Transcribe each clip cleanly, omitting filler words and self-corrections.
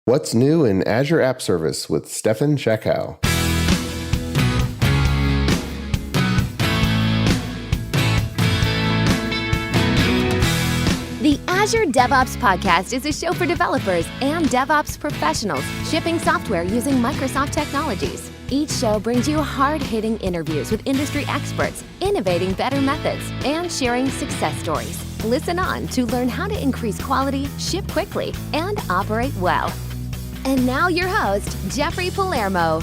What's new in Azure App Service with Stefan Schackow. The Azure DevOps Podcast is a show for developers and DevOps professionals shipping software using Microsoft technologies. Each show brings you hard-hitting interviews with industry experts, innovating better methods, and sharing success stories. Listen on to learn how to increase quality, ship quickly, and operate well. And now your host, Jeffrey Palermo.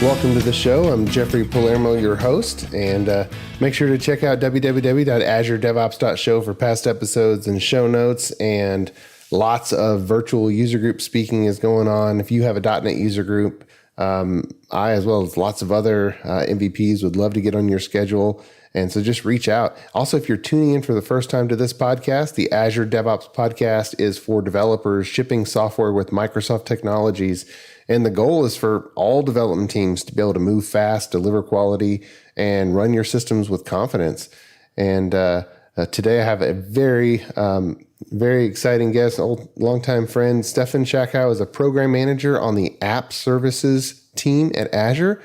Welcome to the show. I'm Jeffrey Palermo, your host, and make sure to check out www.azuredevops.show for past episodes and show notes, and lots of virtual user group speaking is going on. If you have a .NET user group, I, as well as lots of other MVPs, would love to get on your schedule. And so just reach out. Also, if you're tuning in for the first time to this podcast, the Azure DevOps Podcast is for developers shipping software with Microsoft technologies. And the goal is for all development teams to be able to move fast, deliver quality, and run your systems with confidence. And today I have a very exciting guest, longtime friend. Stefan Schackow is a program manager on the App Services team at Azure.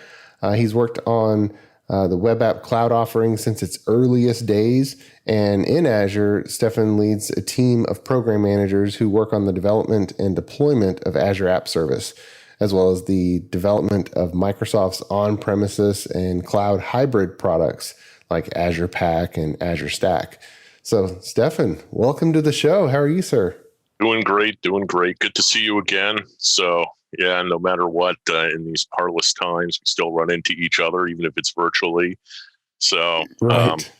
He's worked on the web app cloud offering since its earliest days. And in Azure, Stefan leads a team of program managers who work on the development and deployment of Azure App Service, as well as the development of Microsoft's on-premises and cloud hybrid products like Azure Pack and Azure Stack. So, Stefan, welcome to the show. How are you, sir? Doing great. Good to see you again. So, yeah, no matter what, in these parlous times, we still run into each other, even if it's virtually. So, right.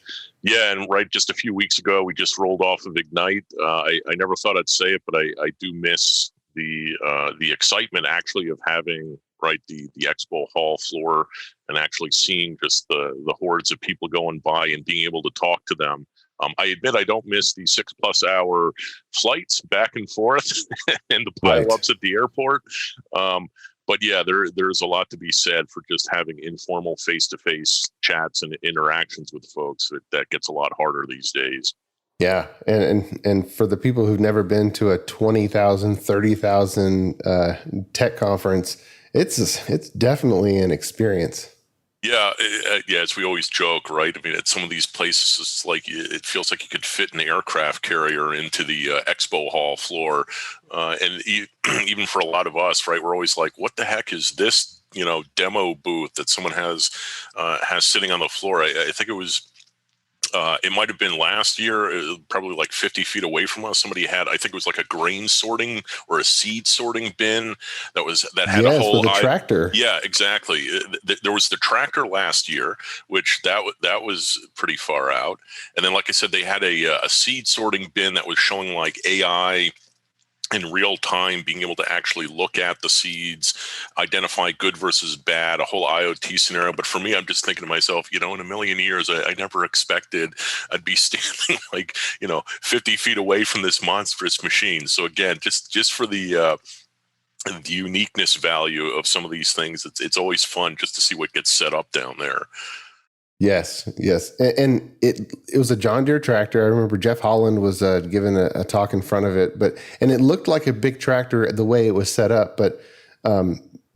Just a few weeks ago, we just rolled off of Ignite. I never thought I'd say it, but I do miss the excitement actually of having the expo hall floor and actually seeing just the hordes of people going by and being able to talk to them. I admit I don't miss the 6+ hour flights back and forth and the pile-ups at the airport. But yeah, there's a lot to be said for just having informal face-to-face chats and interactions with folks. That gets a lot harder these days. Yeah, and for the people who've never been to a 20,000, 30,000 tech conference, it's definitely an experience. Yeah, as we always joke, right? I mean, at some of these places, it's like it feels like you could fit an aircraft carrier into the expo hall floor, and even for a lot of us, right? We're always like, "What the heck is this?" Demo booth that someone has sitting on the floor. I think it was. It might have been last year, probably like 50 feet away from us. Somebody had, I think it was like a grain sorting or a seed sorting bin that had a whole with a tractor. Yeah, exactly. There was the tractor last year, which that was pretty far out. And then, like I said, they had a seed sorting bin that was showing like AI in real time, being able to actually look at the seeds, identify good versus bad, a whole IoT scenario. But for me, I'm just thinking to myself, in a million years, I never expected I'd be standing 50 feet away from this monstrous machine. So again, just for the uniqueness value of some of these things, it's always fun just to see what gets set up down there. Yes. And it was a John Deere tractor. I remember Jeff Holland was giving a talk in front of it, and it looked like a big tractor the way it was set up. But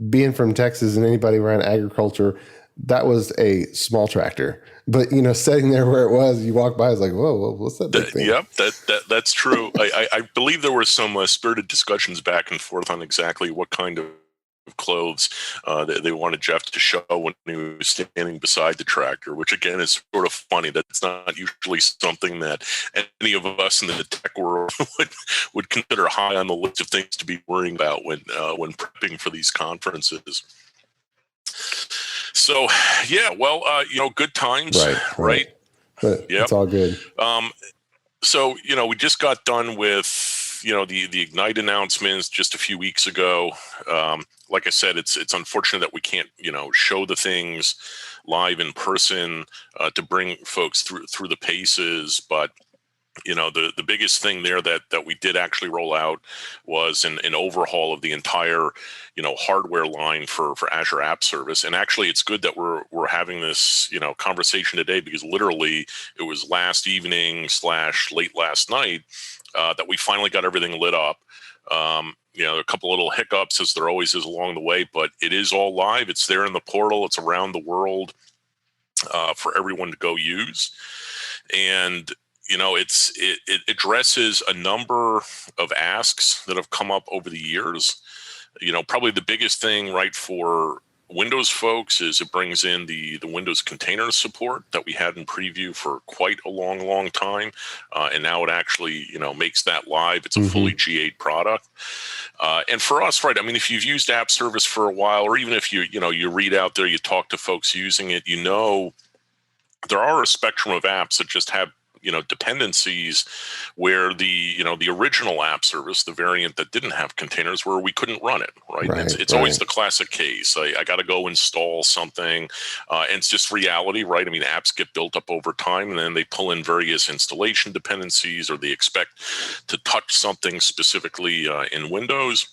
being from Texas and anybody around agriculture, that was a small tractor. But sitting there where it was, you walk by, it's like, whoa, what's that big thing? Yep, that's true. I believe there were some spirited discussions back and forth on exactly what kind of clothes they wanted Jeff to show when he was standing beside the tractor, which again is sort of funny. That's not usually something that any of us in the tech world would consider high on the list of things to be worrying about when prepping for these conferences. So yeah, well, good times, right? But yep. It's all good. So we just got done with the Ignite announcements just a few weeks ago. Like I said, it's unfortunate that we can't show the things live in person to bring folks through the paces, but The biggest thing there that we did actually roll out was an overhaul of the entire, hardware line for Azure App Service. And actually, it's good that we're having this, conversation today, because literally it was last evening / late last night that we finally got everything lit up. A couple of little hiccups, as there always is along the way, but it is all live. It's there in the portal. It's around the world for everyone to go use. And it addresses a number of asks that have come up over the years. Probably the biggest thing, right, for Windows folks is it brings in the Windows container support that we had in preview for quite a long time. And now it actually, makes that live. It's a fully G8 product. And for us, right, I mean, if you've used App Service for a while, or even if you read out there, you talk to folks using it, there are a spectrum of apps that just have dependencies where the original app service, the variant that didn't have containers, where we couldn't run it, right? It's always the classic case. I got to go install something, and it's just reality, right? I mean, apps get built up over time, and then they pull in various installation dependencies, or they expect to touch something specifically in Windows.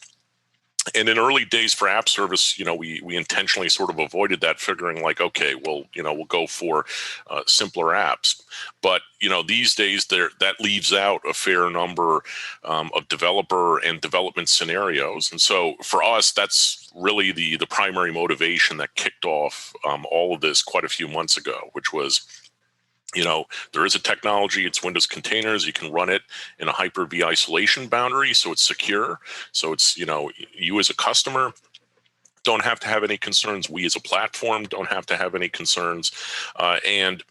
And in early days for App Service, we intentionally sort of avoided that, figuring like, okay, well, we'll go for simpler apps. But, these days that leaves out a fair number of developer and development scenarios. And so for us, that's really the primary motivation that kicked off all of this quite a few months ago, which was, there is a technology, it's Windows containers. You can run it in a Hyper-V isolation boundary, so it's secure. So it's, you as a customer don't have to have any concerns. We as a platform don't have to have any concerns. And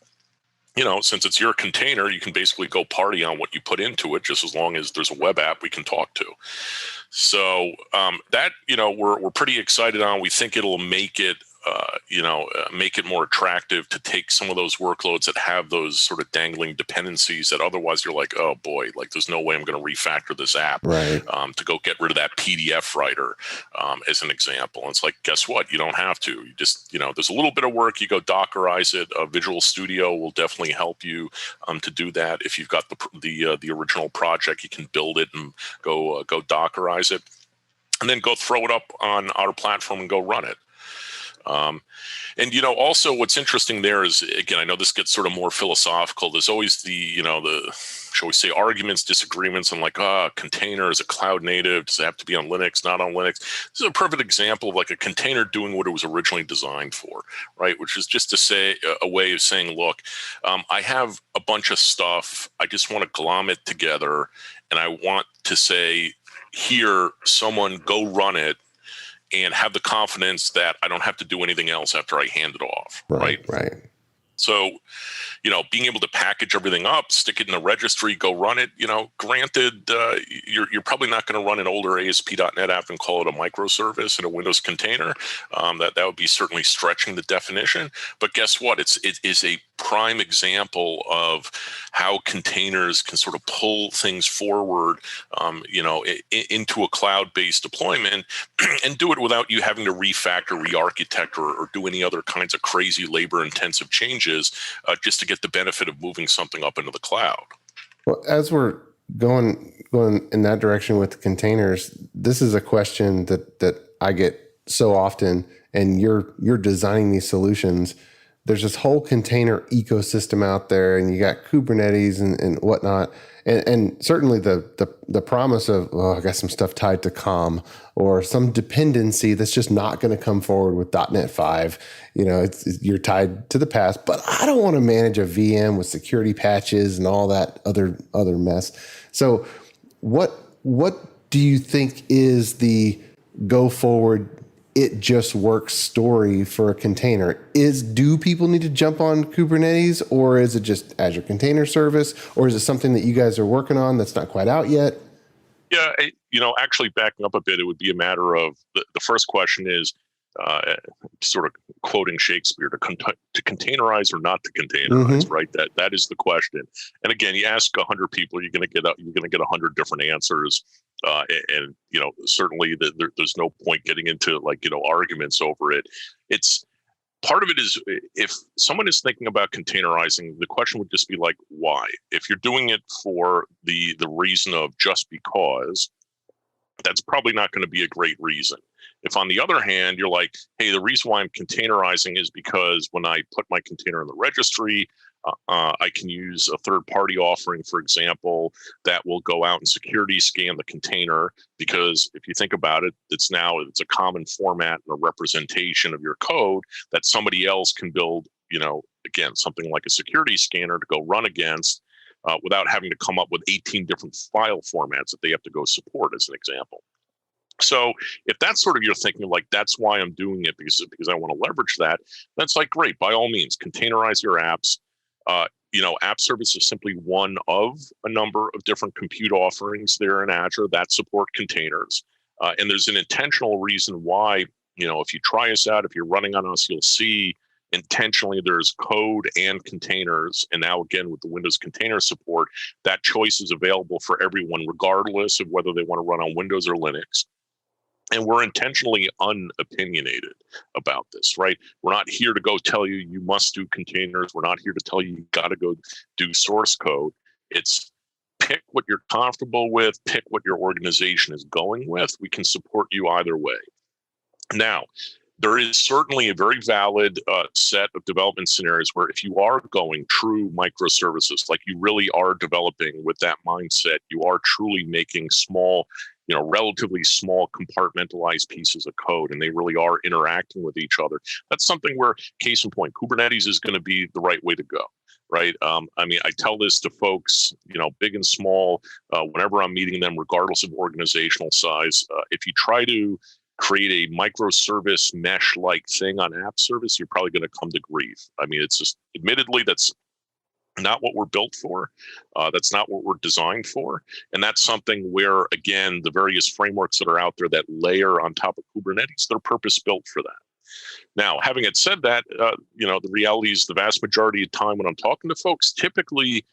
since it's your container, you can basically go party on what you put into it, just as long as there's a web app we can talk to. So that, we're pretty excited on. We think it'll make it make it more attractive to take some of those workloads that have those sort of dangling dependencies that otherwise you're like, oh boy, like there's no way I'm going to refactor this app to go get rid of that PDF writer, as an example. And it's like, guess what? You don't have to. You just, there's a little bit of work. You go Dockerize it. Visual Studio will definitely help you to do that. If you've got the original project, you can build it and go Dockerize it, and then go throw it up on our platform and go run it. And also what's interesting there is, again, I know this gets sort of more philosophical. There's always the shall we say, arguments, disagreements on like, container is a cloud native. Does it have to be on Linux, not on Linux? This is a perfect example of like a container doing what it was originally designed for, right? Which is just to say a way of saying, look, I have a bunch of stuff. I just want to glom it together. And I want to say, here, someone go run it, and have the confidence that I don't have to do anything else after I hand it off, right? So, being able to package everything up, stick it in a registry, go run it, granted, you're probably not going to run an older ASP.NET app and call it a microservice in a Windows container. That would be certainly stretching the definition. But guess what? It is a prime example of how containers can sort of pull things forward, into a cloud-based deployment and do it without you having to refactor, re-architect, or do any other kinds of crazy labor-intensive changes just to get the benefit of moving something up into the cloud. Well, as we're going in that direction with containers, this is a question that I get so often, and you're designing these solutions. There's this whole container ecosystem out there, and you got Kubernetes and whatnot. And certainly the promise of, I got some stuff tied to COM or some dependency that's just not going to come forward with .NET 5. You're tied to the past, but I don't want to manage a VM with security patches and all that other mess. So what do you think is the go forward, it just works story for a container? Do people need to jump on Kubernetes, or is it just Azure Container Service, or is it something that you guys are working on that's not quite out yet? Yeah, actually backing up a bit, it would be a matter of the first question is sort of quoting Shakespeare, to containerize or not to containerize, right? That is the question. And again, you ask 100 people, you're going to get 100 different answers. And certainly there's no point getting into arguments over it. It's part of it is, if someone is thinking about containerizing, the question would just be like, why? If you're doing it for the reason of just because, that's probably not going to be a great reason. If on the other hand, you're like, hey, the reason why I'm containerizing is because when I put my container in the registry, I can use a third-party offering, for example, that will go out and security scan the container, because if you think about it, it's a common format and a representation of your code that somebody else can build, again, something like a security scanner to go run against without having to come up with 18 different file formats that they have to go support, as an example. So if that's sort of your thinking, like that's why I'm doing it, because I want to leverage that, that's like, great, by all means, containerize your apps. App Service is simply one of a number of different compute offerings there in Azure that support containers. And there's an intentional reason why, if you try us out, if you're running on us, you'll see intentionally there's code and containers. And now again, with the Windows container support, that choice is available for everyone, regardless of whether they want to run on Windows or Linux. And we're intentionally unopinionated about this, right? We're not here to go tell you you must do containers. We're not here to tell you got to go do source code. It's pick what you're comfortable with, pick what your organization is going with. We can support you either way. Now, there is certainly a very valid set of development scenarios where if you are going true microservices, like you really are developing with that mindset, you are truly making small, relatively small compartmentalized pieces of code, and they really are interacting with each other. That's something where, case in point, Kubernetes is going to be the right way to go, right? I tell this to folks, big and small, whenever I'm meeting them, regardless of organizational size. If you try to create a microservice mesh-like thing on App Service, you're probably going to come to grief. It's just, admittedly, that's not what we're built for. That's not what we're designed for. And that's something where, again, the various frameworks that are out there that layer on top of Kubernetes, they're purpose built for that. Now, having it said that, the reality is the vast majority of time when I'm talking to folks, typically,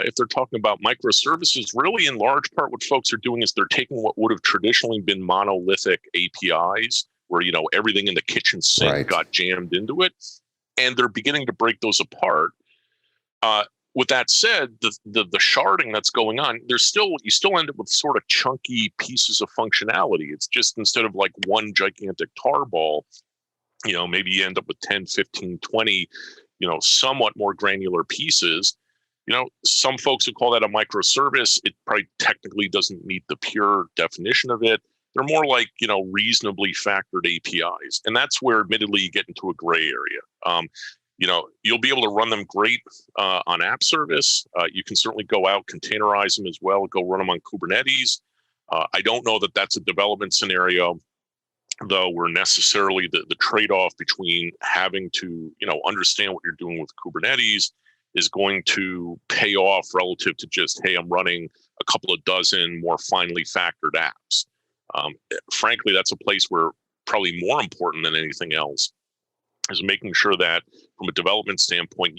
if they're talking about microservices, really in large part what folks are doing is they're taking what would have traditionally been monolithic APIs, where, everything in the kitchen sink got jammed into it, and they're beginning to break those apart. With that said, the sharding that's going on, you still end up with sort of chunky pieces of functionality. It's just, instead of like one gigantic tarball, maybe you end up with 10, 15, 20, somewhat more granular pieces. Some folks would call that a microservice. It probably technically doesn't meet the pure definition of it. They're more like, reasonably factored APIs. And that's where, admittedly, you get into a gray area. You'll be able to run them great on App Service. You can certainly go out, containerize them as well, go run them on Kubernetes. I don't know that that's a development scenario, though, where necessarily the trade-off between having to, understand what you're doing with Kubernetes is going to pay off relative to just, hey, I'm running a couple of dozen more finely factored apps. Frankly, that's a place where probably more important than anything else is making sure that from a development standpoint,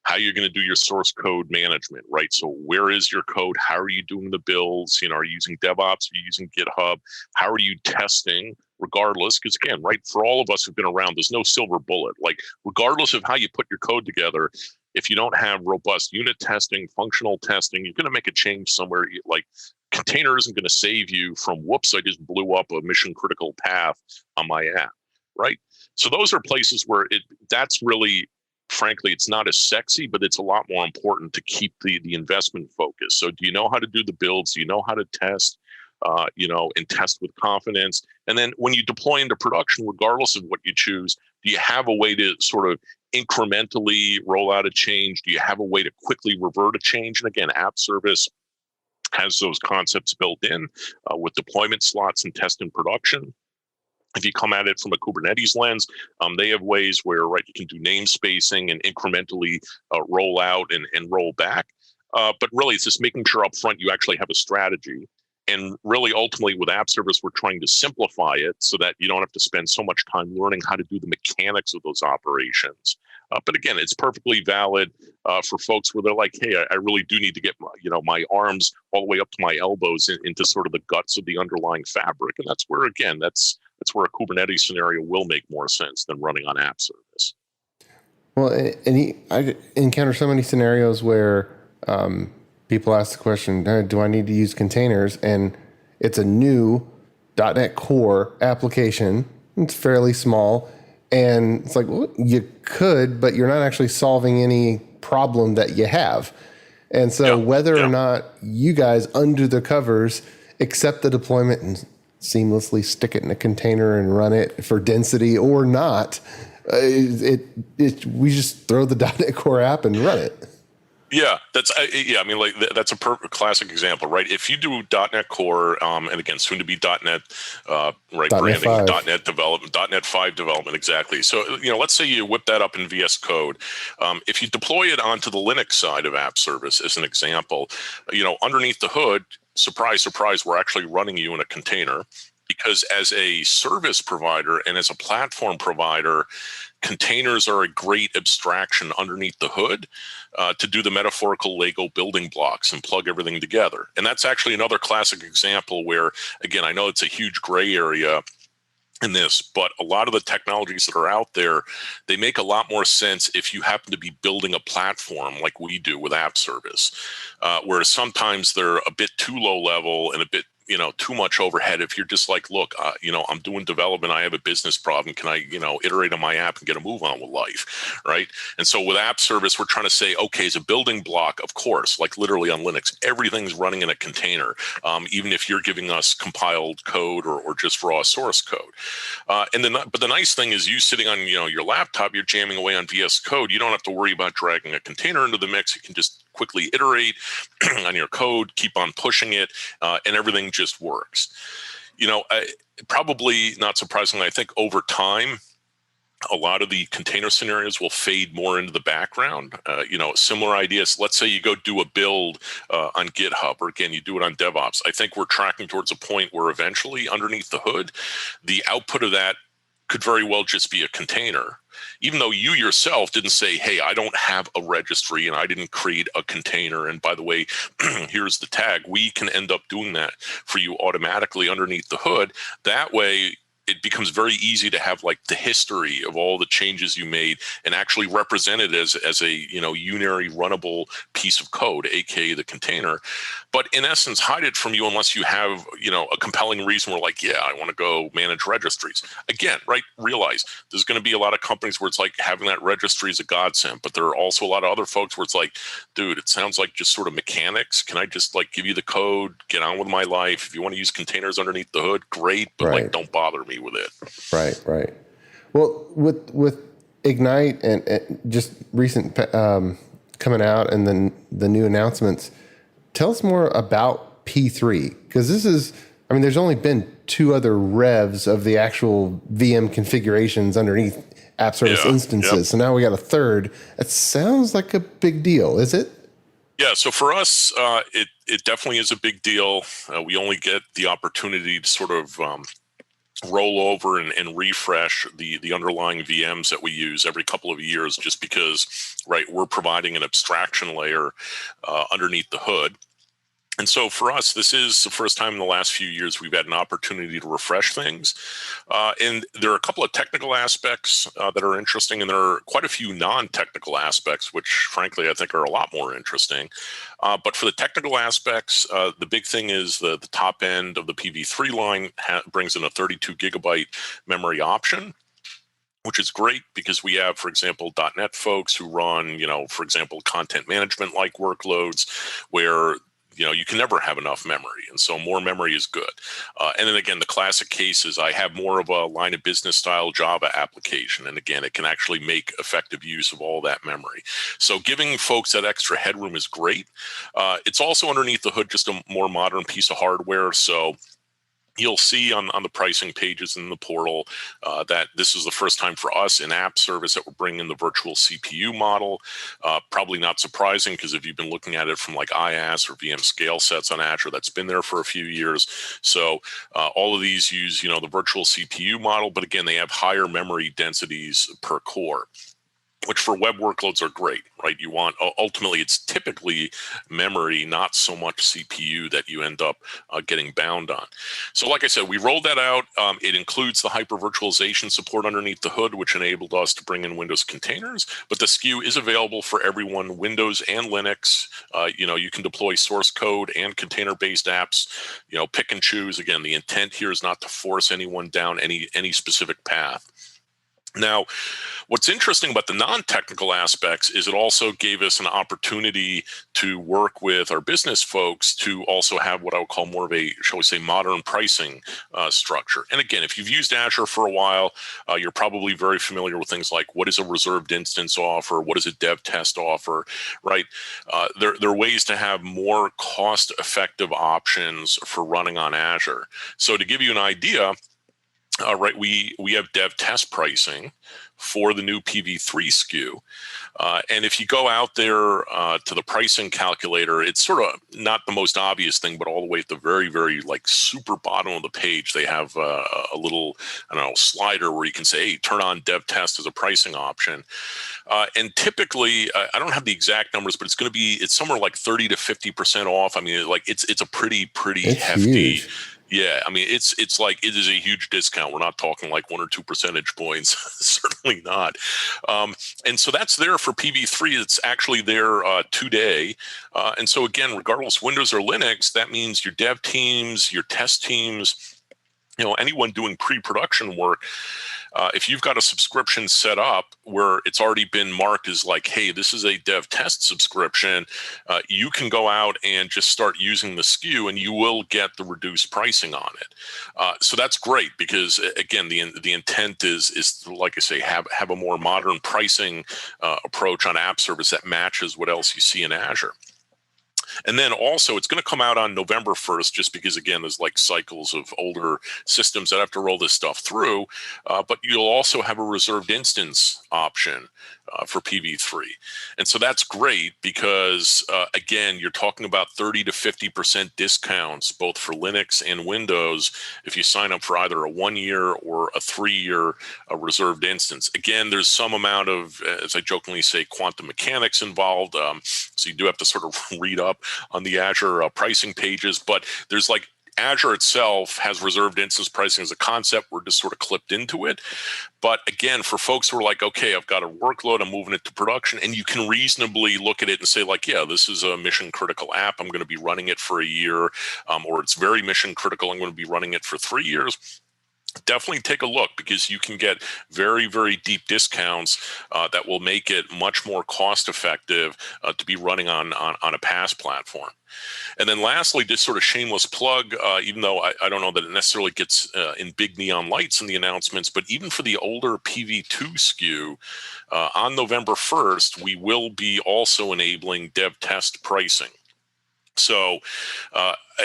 how you're going to do your source code management, right? So where is your code? How are you doing the builds? Are you using DevOps? Are you using GitHub? How are you testing? Regardless, because again, right, for all of us who've been around, there's no silver bullet. Like, regardless of how you put your code together, if you don't have robust unit testing, functional testing, you're going to make a change somewhere. Like, container isn't going to save you from, whoops, I just blew up a mission critical path on my app, right? So those are places where that's really, frankly, it's not as sexy, but it's a lot more important to keep the investment focused. So do you know how to do the builds? Do you know how to test, and test with confidence? And then when you deploy into production, regardless of what you choose, do you have a way to sort of incrementally roll out a change? Do you have a way to quickly revert a change? And again, App Service has those concepts built in with deployment slots and test in production. If you come at it from a Kubernetes lens, they have ways where, right, you can do namespacing and incrementally roll out and roll back. But really, it's just making sure up front you actually have a strategy. And really, ultimately, with App Service, we're trying to simplify it so that you don't have to spend so much time learning how to do the mechanics of those operations. But again, it's perfectly valid for folks where they're like, hey, I really do need to get my arms all the way up to my elbows into sort of the guts of the underlying fabric. And that's where, again, that's that's where a Kubernetes scenario will make more sense than running on App Service. Well, I encounter so many scenarios where people ask the question, do I need to use containers? And it's a new .NET Core application. It's fairly small. And it's like, well, you could, but you're not actually solving any problem that you have. And so whether or not you guys under the covers accept the deployment and seamlessly stick it in a container and run it for density or not, we just throw the .NET Core app and run it. Yeah, that's a perfect classic example, right? If you do .NET Core, and again, soon to be .NET, right? Branding, .NET development, .NET 5 development, exactly. So, let's say you whip that up in VS Code. If you deploy it onto the Linux side of App Service, as an example, underneath the hood, surprise, surprise, we're actually running you in a container. Because as a service provider and as a platform provider, containers are a great abstraction underneath the hood to do the metaphorical Lego building blocks and plug everything together. And that's actually another classic example where, again, I know it's a huge gray area in this, but a lot of the technologies that are out there, they make a lot more sense if you happen to be building a platform like we do with App Service, whereas sometimes they're a bit too low level and a bit too much overhead. If you're just like, look, I'm doing development, I have a business problem. Can I, iterate on my app and get a move on with life, right? And so with App Service, we're trying to say, okay, as a building block, of course, like literally on Linux, everything's running in a container, even if you're giving us compiled code or just raw source code. But the nice thing is you sitting on, your laptop, you're jamming away on VS Code. You don't have to worry about dragging a container into the mix. You can just quickly iterate on your code, keep on pushing it, and everything just works. Probably not surprisingly, I think over time, a lot of the container scenarios will fade more into the background. Similar ideas. Let's say you go do a build on GitHub, or again, you do it on DevOps. I think we're tracking towards a point where eventually underneath the hood, the output of that could very well just be a container. Even though you yourself didn't say, hey, I don't have a registry and I didn't create a container. And by the way, here's the tag. We can end up doing that for you automatically underneath the hood. That way, it becomes very easy to have like the history of all the changes you made and actually represent it as a unary runnable piece of code, aka the container. But in essence, hide it from you unless you have a compelling reason where like, yeah, I want to go manage registries. Again, right? Realize there's going to be a lot of companies where it's like having that registry is a godsend, but there are also a lot of other folks where it's like, dude, it sounds like just sort of mechanics. Can I just like give you the code, get on with my life? If you want to use containers underneath the hood, great, but like don't bother me with it. Right. Well, with Ignite and just recent coming out and then the new announcements, tell us more about P3, because there's only been 2 other revs of the actual VM configurations underneath App Service instances. So now we got a third. That sounds like a big deal, is it? Yeah, so for us, it definitely is a big deal. We only get the opportunity to sort of roll over and refresh the underlying VMs that we use every couple of years, just because, right, we're providing an abstraction layer underneath the hood. And so for us, this is the first time in the last few years we've had an opportunity to refresh things. And there are a couple of technical aspects that are interesting, and there are quite a few non-technical aspects, which frankly I think are a lot more interesting. But for the technical aspects, the big thing is the top end of the Pv3 line brings in a 32 gigabyte memory option, which is great because we have, for example, .NET folks who run, for example, content management like workloads where you can never have enough memory. And so more memory is good. And then again, the classic case is I have more of a line of business style Java application. And again, it can actually make effective use of all that memory. So giving folks that extra headroom is great. It's also underneath the hood, just a more modern piece of hardware. So you'll see on the pricing pages in the portal that this is the first time for us in App Service that we're bringing the virtual CPU model. Probably not surprising, because if you've been looking at it from like IaaS or VM scale sets on Azure, that's been there for a few years. So all of these use the virtual CPU model, but again, they have higher memory densities per core. which for web workloads are great, right? You want, ultimately, it's typically memory, not so much CPU that you end up getting bound on. So like I said, we rolled that out. It includes the hyper-virtualization support underneath the hood, which enabled us to bring in Windows containers, but the SKU is available for everyone, Windows and Linux. You can deploy source code and container-based apps, pick and choose. Again, the intent here is not to force anyone down any specific path. Now, what's interesting about the non-technical aspects is it also gave us an opportunity to work with our business folks to also have what I would call more of a, shall we say, modern pricing structure. And again, if you've used Azure for a while, you're probably very familiar with things like what is a reserved instance offer, what is a dev test offer, right? There are ways to have more cost-effective options for running on Azure. So to give you an idea, right, we have dev test pricing for the new Pv3 SKU. And if you go out there to the pricing calculator, it's sort of not the most obvious thing, but all the way at the very, very super bottom of the page, they have a little, slider where you can say, hey, turn on dev test as a pricing option. And typically, I don't have the exact numbers, but it's somewhere like 30 to 50% off. I mean, it's a pretty It's hefty. huge. Yeah, I mean, it's like it is a huge discount. We're not talking like 1 or 2 percentage points, certainly not. And so that's there for Pv3. It's actually there today. And so again, regardless Windows or Linux, that means your dev teams, your test teams, anyone doing pre-production work. If you've got a subscription set up where it's already been marked as like, hey, this is a dev test subscription, you can go out and just start using the SKU and you will get the reduced pricing on it. So that's great because, again, the intent is to, like I say, have a more modern pricing approach on App Service that matches what else you see in Azure. And then also it's going to come out on November 1st, just because, again, there's like cycles of older systems that have to roll this stuff through. But you'll also have a reserved instance option for Pv3. And so that's great because, again, you're talking about 30 to 50% discounts, both for Linux and Windows, if you sign up for either a 1-year or a 3-year reserved instance. Again, there's some amount of, as I jokingly say, quantum mechanics involved. So you do have to sort of read up on the Azure pricing pages, but there's like Azure itself has reserved instance pricing as a concept. We're just sort of clipped into it. But again, for folks who are like, okay, I've got a workload, I'm moving it to production, and you can reasonably look at it and say like, yeah, this is a mission critical app. I'm going to be running it for a year, or it's very mission critical. I'm going to be running it for 3 years. Definitely take a look because you can get very, very deep discounts that will make it much more cost effective to be running on a PaaS platform. And then lastly, just sort of shameless plug, even though I don't know that it necessarily gets in big neon lights in the announcements, but even for the older Pv2 SKU, on November 1st, we will be also enabling dev test pricing. So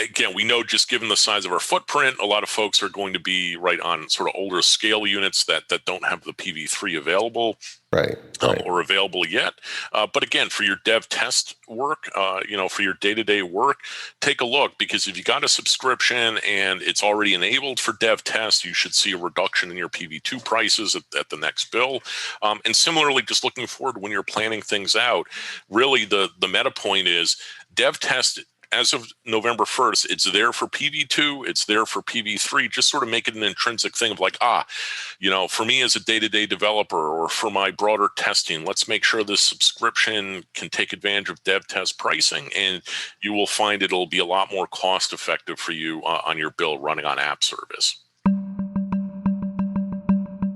again, we know just given the size of our footprint, a lot of folks are going to be right on sort of older scale units that don't have the Pv3 available. Right. Or available yet. But again, for your dev test work, for your day-to-day work, take a look because if you got a subscription and it's already enabled for dev test, you should see a reduction in your Pv2 prices at the next bill. And similarly, just looking forward when you're planning things out, really the meta point is dev test. As of November 1st, it's there for Pv2, it's there for Pv3, just sort of make it an intrinsic thing of like, for me as a day-to-day developer or for my broader testing, let's make sure this subscription can take advantage of dev test pricing, and you will find it'll be a lot more cost effective for you on your bill running on App Service.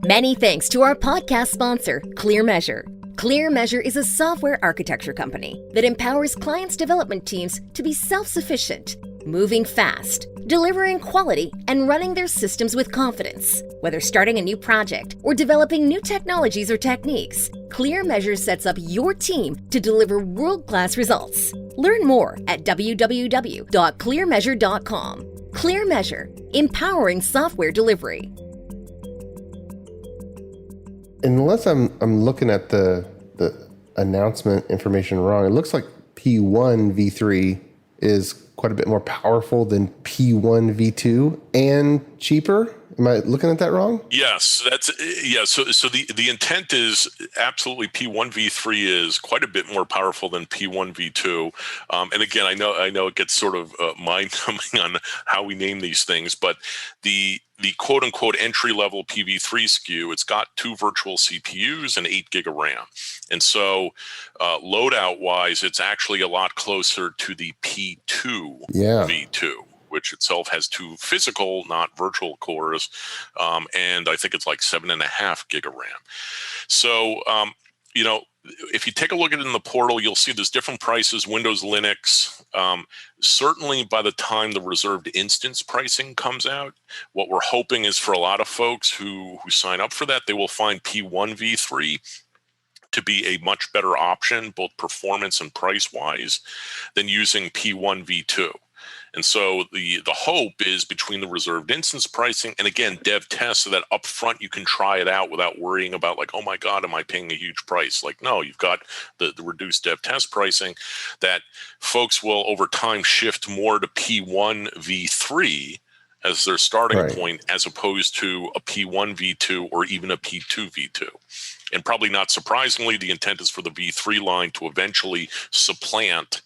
Many thanks to our podcast sponsor, ClearMeasure. ClearMeasure is a software architecture company that empowers clients' development teams to be self-sufficient, moving fast, delivering quality, and running their systems with confidence. Whether starting a new project or developing new technologies or techniques, ClearMeasure sets up your team to deliver world-class results. Learn more at www.clearmeasure.com. ClearMeasure, empowering software delivery. Unless I'm looking at the announcement information wrong, it looks like P1 V3 is quite a bit more powerful than P1 V2 and cheaper. Am I looking at that wrong? Yes, So the intent is absolutely P1v3 is quite a bit more powerful than P1v2. And again, I know it gets sort of mind-numbing on how we name these things, but the quote unquote entry level Pv3 SKU, it's got 2 virtual CPUs and 8 gig of RAM. And so loadout wise, it's actually a lot closer to the P2 V2. Which itself has 2 physical, not virtual cores, and I think it's like 7.5 gig of RAM. So, if you take a look at it in the portal, you'll see there's different prices, Windows, Linux. Certainly by the time the reserved instance pricing comes out, what we're hoping is for a lot of folks who sign up for that, they will find P1v3 to be a much better option, both performance and price-wise, than using P1v2. And so the hope is between the reserved instance pricing and, again, dev tests, so that up front you can try it out without worrying about like, oh my God, am I paying a huge price? Like, no, you've got the reduced dev test pricing, that folks will over time shift more to P1 V3 as their starting point, as opposed to a P1 V2 or even a P2 V2. And probably not surprisingly, the intent is for the V3 line to eventually supplant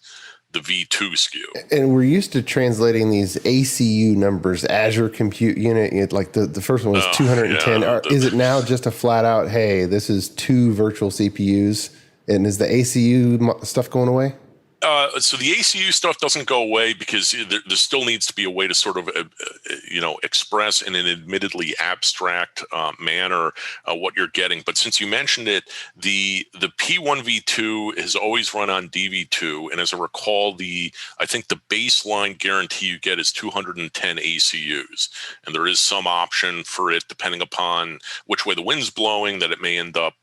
the V2 SKU. And we're used to translating these ACU numbers, Azure Compute Unit, like the first one was 210. Is it now just a flat out, hey, this is 2 virtual CPUs? And is the ACU stuff going away? So the ACU stuff doesn't go away because there still needs to be a way to sort of, express in an admittedly abstract manner what you're getting. But since you mentioned it, the P1v2 has always run on DV2, and as I recall, I think the baseline guarantee you get is 210 ACUs, and there is some option for it depending upon which way the wind's blowing, that it may end up,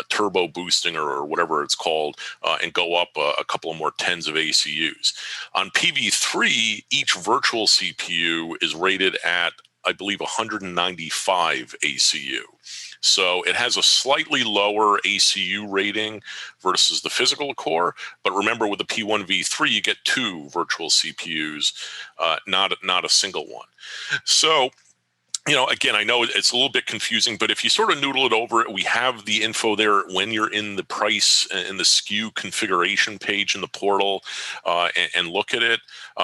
turbo boosting or whatever it's called, and go up a couple of more tens of ACUs. On Pv3, each virtual CPU is rated at, I believe, 195 ACU. So it has a slightly lower ACU rating versus the physical core. But remember, with the P1v3, you get 2 virtual CPUs, not a single one. So, again, I know it's a little bit confusing, but if you sort of noodle it over, we have the info there when you're in the price and the SKU configuration page in the portal, and look at it.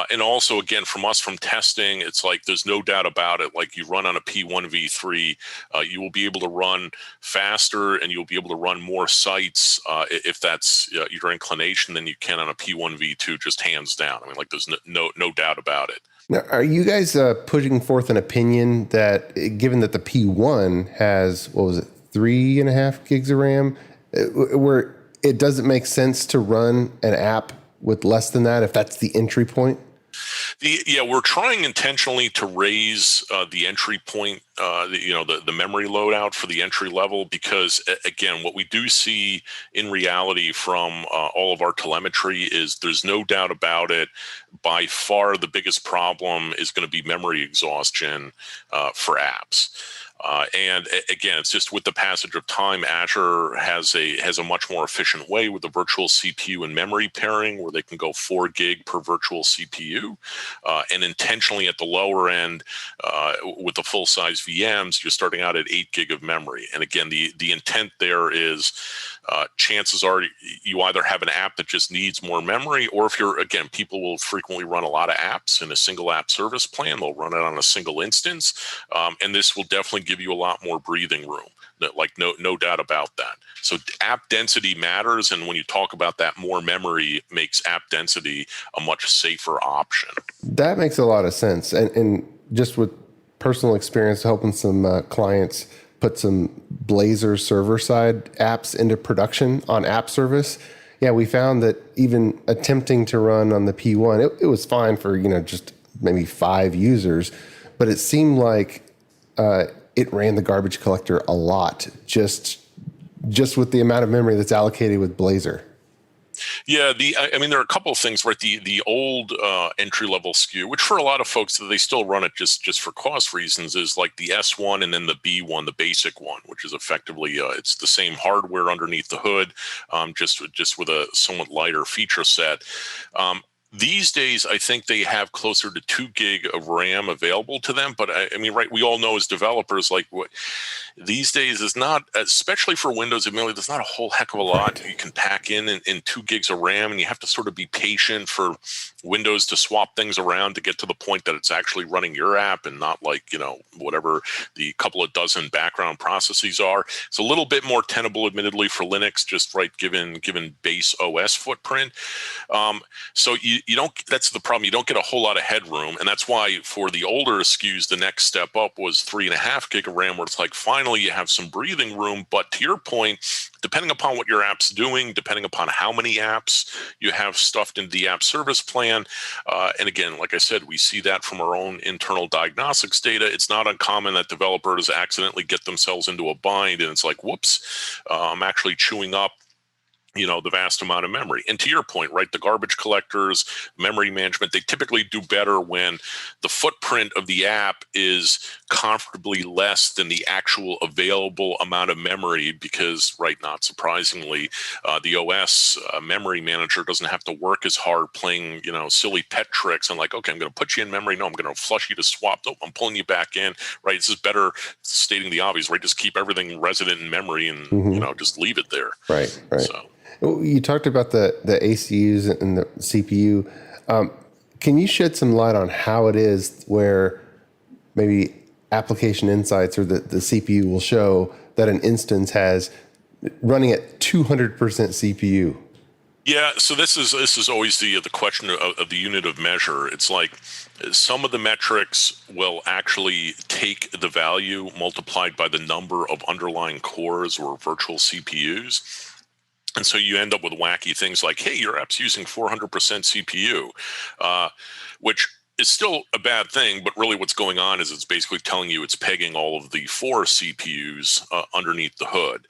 And also, again, from testing, it's like there's no doubt about it. Like you run on a P1v3, you will be able to run faster and you'll be able to run more sites if that's your inclination than you can on a P1v2, just hands down. I mean, like there's no doubt about it. Now, are you guys putting forth an opinion that, given that the P1 has, 3.5 gigs of RAM, where it doesn't make sense to run an app with less than that if that's the entry point? We're trying intentionally to raise the entry point, the memory loadout for the entry level, because again, what we do see in reality from all of our telemetry is there's no doubt about it. By far, the biggest problem is going to be memory exhaustion for apps. And again, it's just with the passage of time, Azure has a much more efficient way with the virtual CPU and memory pairing, where they can go 4 gig per virtual CPU, and intentionally at the lower end with the full size VMs, you're starting out at 8 gig of memory. And again, the intent there is chances are you either have an app that just needs more memory, or if people will frequently run a lot of apps in a single app service plan. They'll run it on a single instance, and this will definitely give you a lot more breathing room. Like no doubt about that. So app density matters, and when you talk about that, more memory makes app density a much safer option. That makes a lot of sense, and just with personal experience helping some clients put some Blazor server-side apps into production on App Service. Yeah, we found that even attempting to run on the P1, it was fine for just maybe 5 users, but it seemed like it ran the garbage collector a lot, just with the amount of memory that's allocated with Blazor. Yeah, there are a couple of things, right? The old entry-level SKU, which for a lot of folks, they still run it just for cost reasons, is like the S1 and then the B1, the basic one, which is effectively it's the same hardware underneath the hood, just with a somewhat lighter feature set. These days, I think they have closer to 2 gig of RAM available to them. But I mean, right, we all know as developers, like what these days is not, especially for Windows, admittedly, there's not a whole heck of a lot you can pack in 2 gigs of RAM, and you have to sort of be patient for Windows to swap things around to get to the point that it's actually running your app and not like, whatever the couple of dozen background processes are. It's a little bit more tenable, admittedly, for Linux, just right, given base OS footprint. So you don't, that's the problem. You don't get a whole lot of headroom. And that's why for the older SKUs, the next step up was 3.5 gig of RAM, where it's like, finally you have some breathing room. But to your point, depending upon what your app's doing, depending upon how many apps you have stuffed into the app service plan. And again, like I said, we see that from our own internal diagnostics data. It's not uncommon that developers accidentally get themselves into a bind and it's like, whoops, I'm actually chewing up the vast amount of memory. And to your point, right, the garbage collectors, memory management, they typically do better when the footprint of the app is comfortably less than the actual available amount of memory because, right, not surprisingly, the OS memory manager doesn't have to work as hard playing, silly pet tricks and like, okay, I'm going to put you in memory. No, I'm going to flush you to swap. Nope, I'm pulling you back in, right? This is better stating the obvious, right? Just keep everything resident in memory and, just leave it there. Right. So. You talked about the ACUs and the CPU. Can you shed some light on how it is where maybe application insights or the CPU will show that an instance has running at 200% CPU? Yeah, so this is always the question of the unit of measure. It's like some of the metrics will actually take the value multiplied by the number of underlying cores or virtual CPUs. And so you end up with wacky things like, hey, your app's using 400% CPU, which is still a bad thing. But really what's going on is it's basically telling you it's pegging all of the 4 CPUs underneath the hood.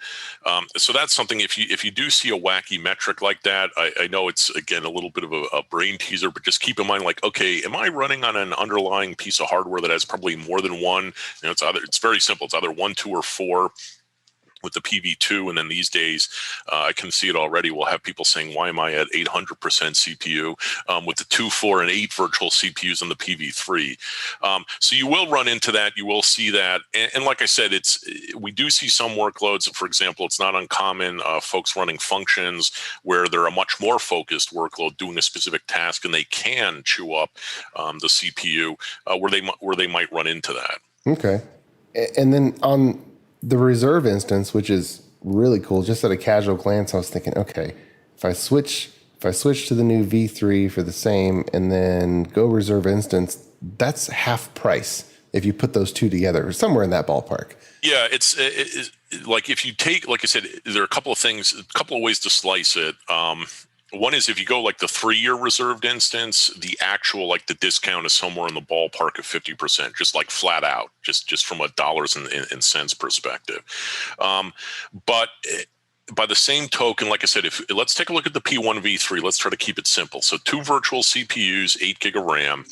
So that's something, if you do see a wacky metric like that, I know it's, again, a little bit of a brain teaser, but just keep in mind, like, okay, am I running on an underlying piece of hardware that has probably more than one? It's very simple. It's either 1, 2, or 4. With the Pv2, and then these days, I can see it already. We'll have people saying, why am I at 800% CPU with the 2, 4, and 8 virtual CPUs on the Pv3? So you will run into that. You will see that. And like I said, we do see some workloads. For example, it's not uncommon folks running functions where they're a much more focused workload doing a specific task, and they can chew up the CPU where they might run into that. Okay. And then on the reserve instance, which is really cool, just at a casual glance, I was thinking, okay, if I switch to the new V3 for the same and then go reserve instance, that's half price if you put those two together, somewhere in that ballpark. Yeah, it's like if you take, like I said, there are a couple of ways to slice it. One is if you go like the 3-year reserved instance, the actual, like the discount is somewhere in the ballpark of 50%, just like flat out, just from a dollars and cents perspective. But by the same token, like I said, let's take a look at the P1 V3. Let's try to keep it simple. So 2 virtual CPUs, 8 gig of RAM.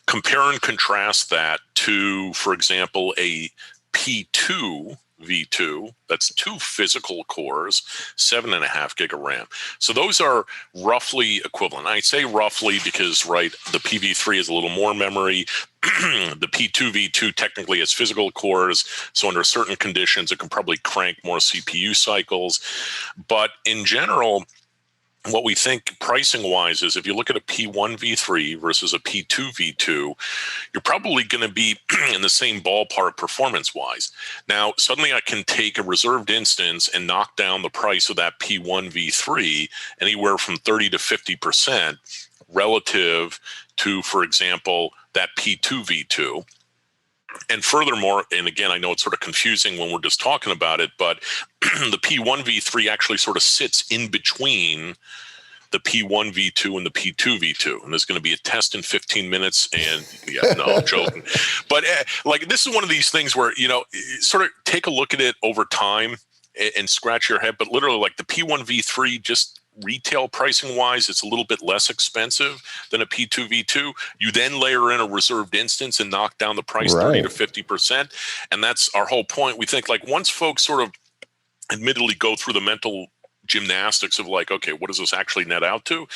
Compare and contrast that to, for example, a P2 V2, that's 2 physical cores, 7.5 gig of RAM. So those are roughly equivalent. I say roughly because, right, the Pv3 is a little more memory. The P2 V2 technically has physical cores, so under certain conditions, it can probably crank more CPU cycles. But in general, what we think pricing wise is if you look at a P1 V3 versus a P2 V2, you're probably going to be in the same ballpark performance wise. Now, suddenly I can take a reserved instance and knock down the price of that P1 V3 anywhere from 30 to 50% relative to, for example, that P2 V2. And furthermore, and again, I know it's sort of confusing when we're just talking about it, but the P1 V3 actually sort of sits in between the P1 V2 and the P2 V2. And there's going to be a test in 15 minutes. And yeah, no, I'm joking. But like, this is one of these things where, sort of take a look at it over time and scratch your head. But literally, like the P1 V3, just retail pricing wise, it's a little bit less expensive than a P2 V2. You then layer in a reserved instance and knock down the price 30 to 50%. And that's our whole point. We think like once folks sort of admittedly go through the mental gymnastics of like, okay, what does this actually net out to?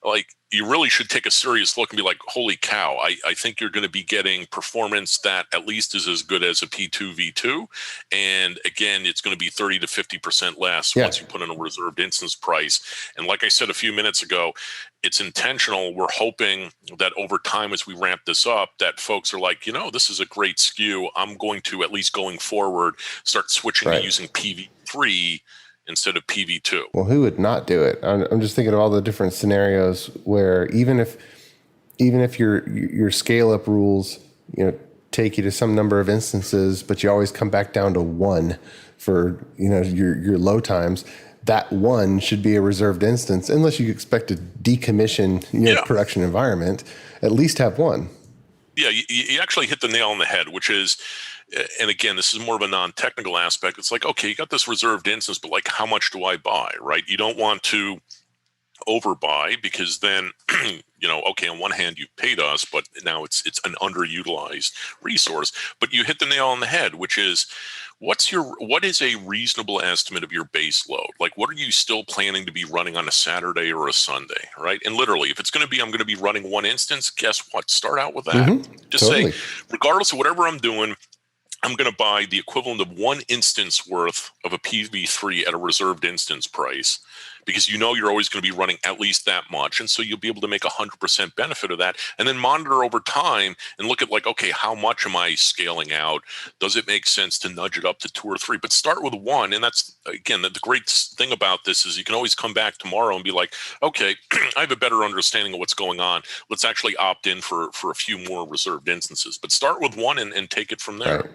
like you really should take a serious look and be like, holy cow, I think you're going to be getting performance that at least is as good as a P2 V2. And again, it's going to be 30 to 50% less once you put in a reserved instance price. And like I said a few minutes ago, it's intentional. We're hoping that over time, as we ramp this up, that folks are like, this is a great SKU. I'm going to, at least going forward, start switching to using Pv3 instead of Pv2. Well, who would not do it? I'm just thinking of all the different scenarios where even if your scale up rules, take you to some number of instances, but you always come back down to one for, your low times, that one should be a reserved instance, unless you expect to decommission your production environment, at least have one. Yeah, you actually hit the nail on the head, which is, and again, this is more of a non-technical aspect. It's like, okay, you got this reserved instance, but like, how much do I buy, right? You don't want to overbuy, because then, okay, on one hand, you paid us, but now it's an underutilized resource. But you hit the nail on the head, which is, what is a reasonable estimate of your base load? Like, what are you still planning to be running on a Saturday or a Sunday, right? And literally, if it's going to be, I'm going to be running one instance, guess what? Start out with that. Just say, regardless of whatever I'm doing, I'm going to buy the equivalent of one instance worth of a Pv3 at a reserved instance price, because you're always going to be running at least that much. And so you'll be able to make 100% benefit of that, and then monitor over time and look at like, okay, how much am I scaling out? Does it make sense to nudge it up to 2 or 3? But start with one. And that's, again, the great thing about this is you can always come back tomorrow and be like, okay, I have a better understanding of what's going on. Let's actually opt in for a few more reserved instances. But start with one and take it from there.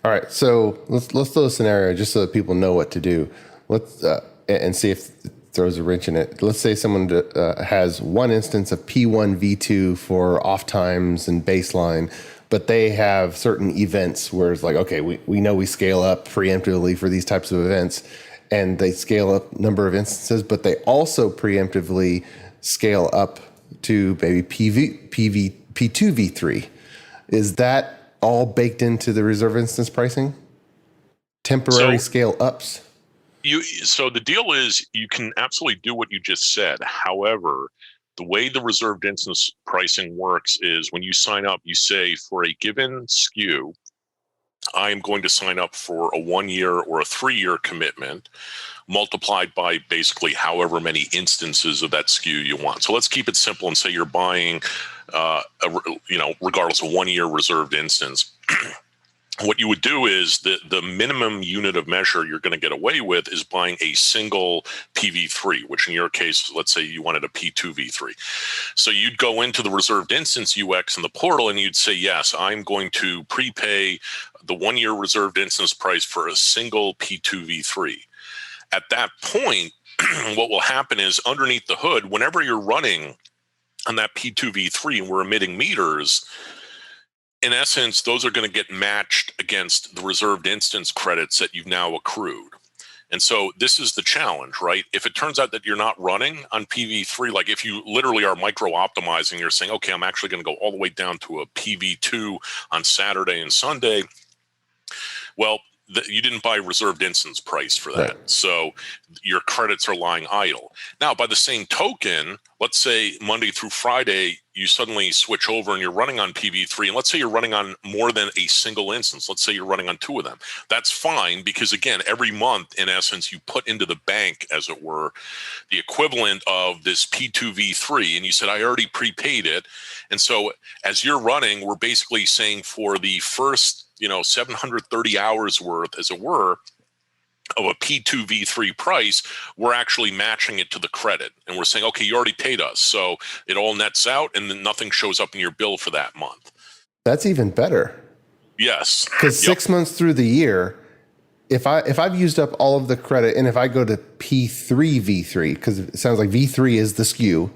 All right, so let's do a scenario just so that people know what to do. Let's and see if it throws a wrench in it. Let's say someone has one instance of P1 V2 for off times and baseline, but they have certain events where it's like, okay, we know we scale up preemptively for these types of events, and they scale up number of instances, but they also preemptively scale up to maybe P2 V3. Is that all baked into the reserve instance pricing? Temporary scale ups? So the deal is, you can absolutely do what you just said. However, the way the reserved instance pricing works is when you sign up, you say, for a given SKU, I'm going to sign up for a 1-year or a 3-year commitment, multiplied by basically however many instances of that SKU you want. So let's keep it simple and say you're buying, regardless of 1-year reserved instance. What you would do is the minimum unit of measure you're going to get away with is buying a single Pv3, which in your case, let's say you wanted a P2 V3. So you'd go into the reserved instance UX in the portal and you'd say, yes, I'm going to prepay the 1-year reserved instance price for a single P2 V3. At that point, what will happen is, underneath the hood, whenever you're running on that P2 V3 and we're emitting meters, in essence, those are going to get matched against the reserved instance credits that you've now accrued. And so this is the challenge, right? If it turns out that you're not running on Pv3, like if you literally are micro optimizing, you're saying, okay, I'm actually going to go all the way down to a Pv2 on Saturday and Sunday. Well, you didn't buy reserved instance price for that. Right. So your credits are lying idle. Now, by the same token, let's say Monday through Friday, you suddenly switch over and you're running on Pv3. And let's say you're running on more than a single instance. Let's say you're running on 2 of them. That's fine, because again, every month, in essence, you put into the bank, as it were, the equivalent of this P2 V3. And you said, I already prepaid it. And so as you're running, we're basically saying for the first 730 hours worth, as it were, of a P2 V3 price, we're actually matching it to the credit. And we're saying, okay, you already paid us. So it all nets out and then nothing shows up in your bill for that month. That's even better. Yes. Because 6 months through the year, if I've used up all of the credit, and if I go to P3 V3, because it sounds like V3 is the SKU,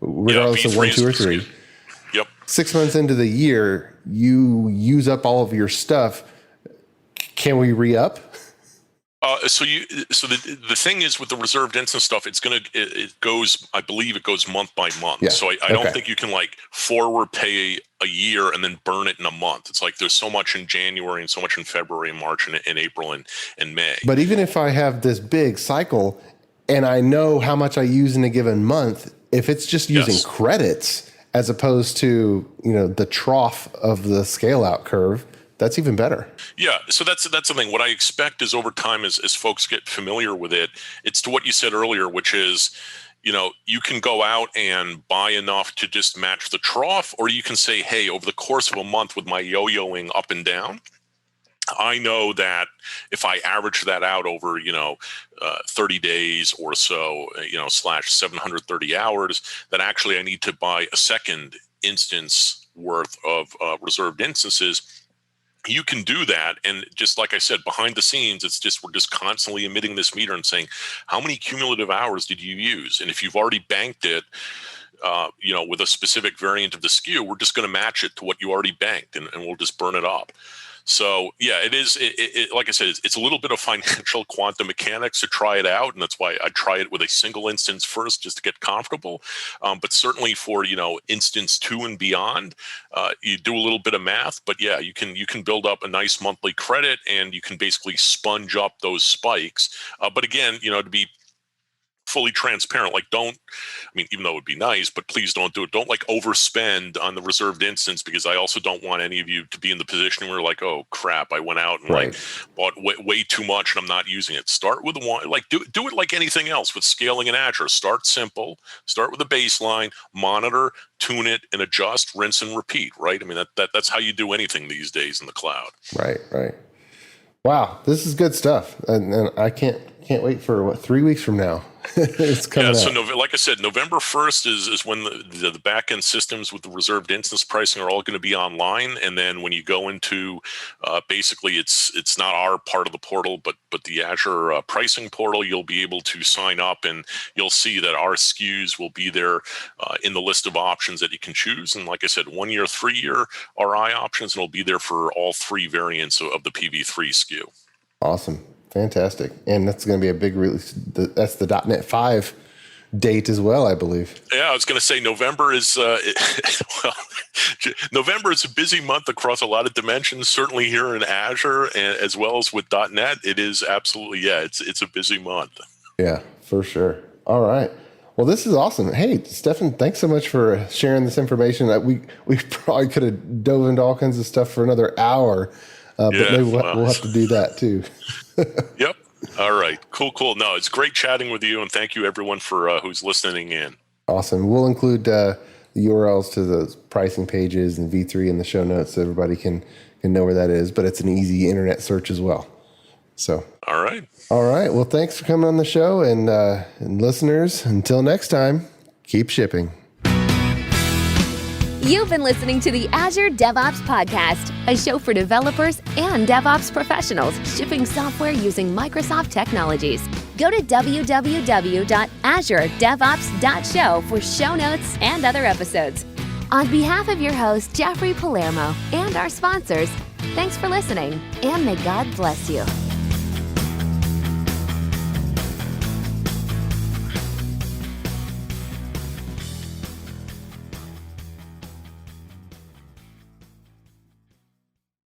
regardless of 1, 2, or 3. Yep. 6 months into the year, you use up all of your stuff. Can we re-up? So the thing is, with the reserved instance stuff, it goes, I believe it goes month by month. Yeah. So I don't think you can like forward pay a year and then burn it in a month. It's like there's so much in January and so much in February and March and April and May. But even if I have this big cycle and I know how much I use in a given month, if it's just using Yes. credits as opposed to, the trough of the scale out curve, that's even better. Yeah, so that's the thing. What I expect is over time, as folks get familiar with it, it's to what you said earlier, which is, you can go out and buy enough to just match the trough, or you can say, hey, over the course of a month with my yo-yoing up and down, I know that if I average that out over, 30 days or so, slash 730 hours, that actually I need to buy a second instance worth of reserved instances. You can do that. And just like I said, behind the scenes, we're just constantly emitting this meter and saying, how many cumulative hours did you use? And if you've already banked it, with a specific variant of the SKU, we're just going to match it to what you already banked, and we'll just burn it up. So yeah, it is. Like I said, it's a little bit of financial quantum mechanics to try it out, and that's why I try it with a single instance first, just to get comfortable. But certainly for instance 2 and beyond, you do a little bit of math. But yeah, you can build up a nice monthly credit, and you can basically sponge up those spikes. But again, to be fully transparent, even though it would be nice, but please don't do it. Don't overspend on the reserved instance, because I also don't want any of you to be in the position where like, oh crap, I went out and bought way too much and I'm not using it. Start with one, do it like anything else with scaling in Azure. Start simple, start with a baseline, monitor, tune it, and adjust, rinse and repeat, right? I mean, that's how you do anything these days in the cloud. Right. Wow, this is good stuff. And I can't wait for 3 weeks from now. It's coming out. So like I said, November 1st is when the back-end systems with the reserved instance pricing are all going to be online. And then when you go into, basically it's not our part of the portal, but the Azure pricing portal, you'll be able to sign up and you'll see that our SKUs will be there in the list of options that you can choose. And like I said, 1 year, 3 year RI options, and it'll be there for all 3 variants of the Pv3 SKU. Awesome. Fantastic. And that's going to be a big release. That's the .NET 5 date as well, I believe. Yeah, I was going to say November is, November is a busy month across a lot of dimensions, certainly here in Azure and as well as with .NET. It is absolutely, it's a busy month. Yeah, for sure. All right. Well, this is awesome. Hey, Stefan, thanks so much for sharing this information. We probably could have dove into all kinds of stuff for another hour, but maybe we'll have to do that too. Yep. All right. Cool. No, it's great chatting with you, and thank you everyone for who's listening in. Awesome. We'll include the URLs to the pricing pages and V3 in the show notes so everybody can know where that is, but it's an easy internet search as well. So. All right. Well, thanks for coming on the show, and listeners, until next time, keep shipping. You've been listening to the Azure DevOps Podcast, a show for developers and DevOps professionals shipping software using Microsoft technologies. Go to www.azuredevops.show for show notes and other episodes. On behalf of your host, Jeffrey Palermo, and our sponsors, thanks for listening, and may God bless you.